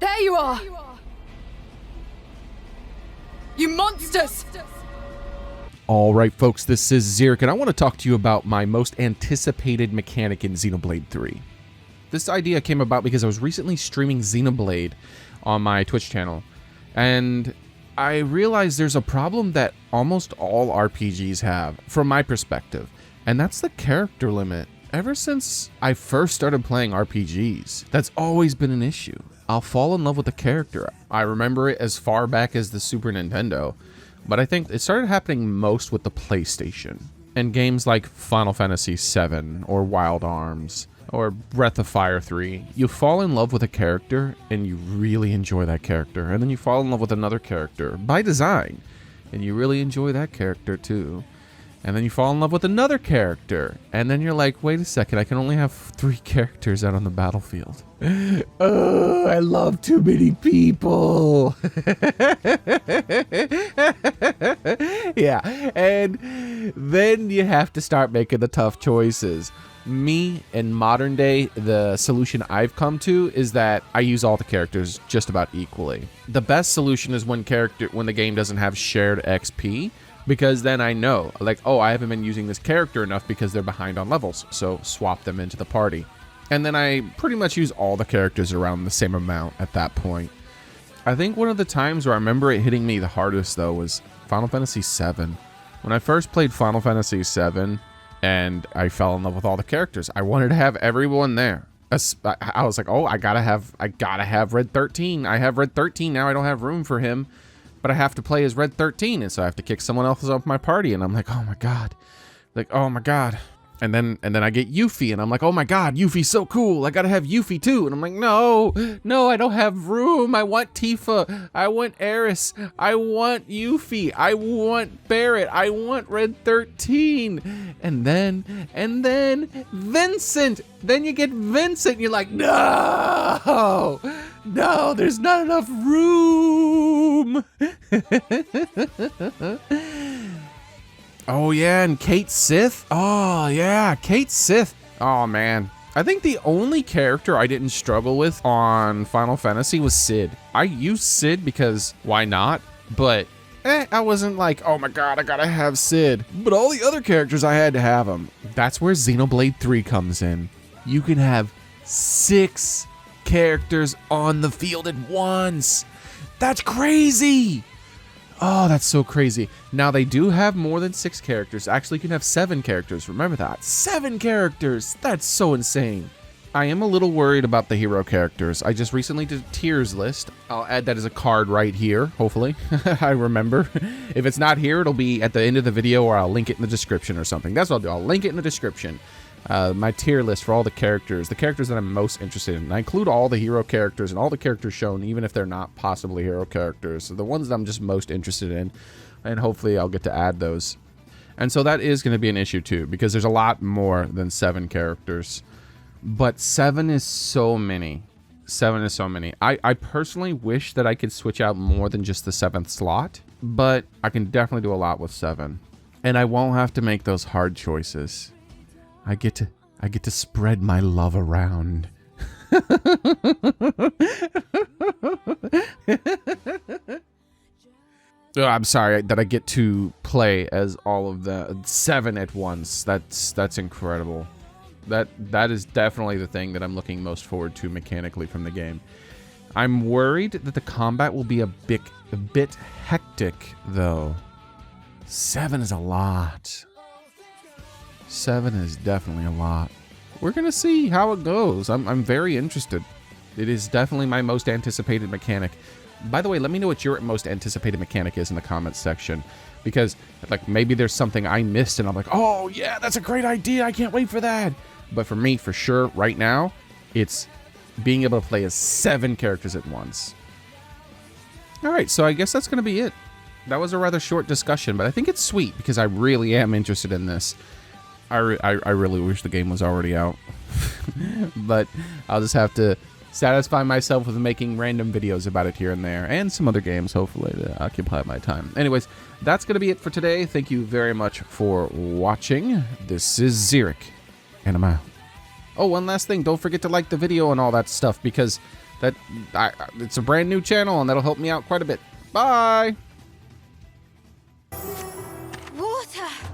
There you are! You monsters! Alright folks, this is Xearrik, and I want to talk to you about my most anticipated mechanic in Xenoblade 3. This idea came about because I was recently streaming Xenoblade on my Twitch channel, and I realized there's a problem that almost all RPGs have, from my perspective, and that's the character limit. Ever since I first started playing RPGs, that's always been an issue. I'll fall in love with a character. I remember it as far back as the Super Nintendo, but I think it started happening most with the PlayStation. And games like Final Fantasy VII, or Wild Arms, or Breath of Fire 3, you fall in love with a character, and you really enjoy that character. And then you fall in love with another character, by design, and you really enjoy that character too. And then you fall in love with another character, and then you're like, wait a second, I can only have 3 characters out on the battlefield. Oh, I love too many people. Yeah, and then you have to start making the tough choices. Me, in modern day, the solution I've come to is that I use all the characters just about equally. The best solution is when the game doesn't have shared XP, because then I know, like, oh, I haven't been using this character enough because they're behind on levels, so swap them into the party. And then I pretty much use all the characters around the same amount at that point. I think one of the times where I remember it hitting me the hardest, though, was Final Fantasy VII. When I first played Final Fantasy VII, and I fell in love with all the characters, I wanted to have everyone there. I was like, oh, I gotta have Red 13. I have Red 13 now, I don't have room for him. But I have to play as Red 13, and so I have to kick someone else off my party, and I'm like, oh my god. Like, oh my god. And then I get Yuffie, and I'm like, oh my god, Yuffie's so cool. I gotta have Yuffie too. And I'm like, no, I don't have room. I want Tifa. I want Eris. I want Yuffie. I want Barret. I want Red 13. And then Vincent. Then you get Vincent, and you're like, no, there's not enough room. Oh yeah, and Kate Sith. Oh yeah, Kate Sith. Oh man. I think the only character I didn't struggle with on Final Fantasy was Cid. I used Cid because why not? But I wasn't like, oh my god, I gotta have Cid. But all the other characters, I had to have them. That's where Xenoblade 3 comes in. You can have 6 characters on the field at once. That's crazy. Oh, that's so crazy. Now, they do have more than 6 characters. Actually, you can have 7 characters. Remember that. 7 characters. That's so insane. I am a little worried about the hero characters. I just recently did a tiers list. I'll add that as a card right here, hopefully. I remember. If it's not here, it'll be at the end of the video, or I'll link it in the description or something. That's what I'll do. I'll link it in the description. My tier list for all the characters that I'm most interested in. And I include all the hero characters and all the characters shown, even if they're not possibly hero characters. So the ones that I'm just most interested in, and hopefully I'll get to add those. And so that is going to be an issue too, because there's a lot more than 7 characters. But 7 is so many. 7 is so many. I personally wish that I could switch out more than just the 7th slot, but I can definitely do a lot with 7. And I won't have to make those hard choices. I get to spread my love around. Oh, I'm sorry that I get to play as all of the 7 at once. That's incredible. That is definitely the thing that I'm looking most forward to mechanically from the game. I'm worried that the combat will be a bit hectic though. 7 is a lot. 7 is definitely a lot. We're gonna see how it goes. I'm very interested. It is definitely my most anticipated mechanic. By the way, let me know what your most anticipated mechanic is in the comments section, because like maybe there's something I missed and I'm like, oh yeah, that's a great idea. I can't wait for that. But for me, for sure, right now, it's being able to play as 7 characters at once. All right, so I guess that's gonna be it. That was a rather short discussion, but I think it's sweet because I really am interested in this. I really wish the game was already out. But I'll just have to satisfy myself with making random videos about it here and there, and some other games, hopefully, to occupy my time. Anyways, that's going to be it for today. Thank you very much for watching. This is Xearrik, and I'm out. Oh, one last thing. Don't forget to like the video and all that stuff, because It's a brand new channel, and that'll help me out quite a bit. Bye.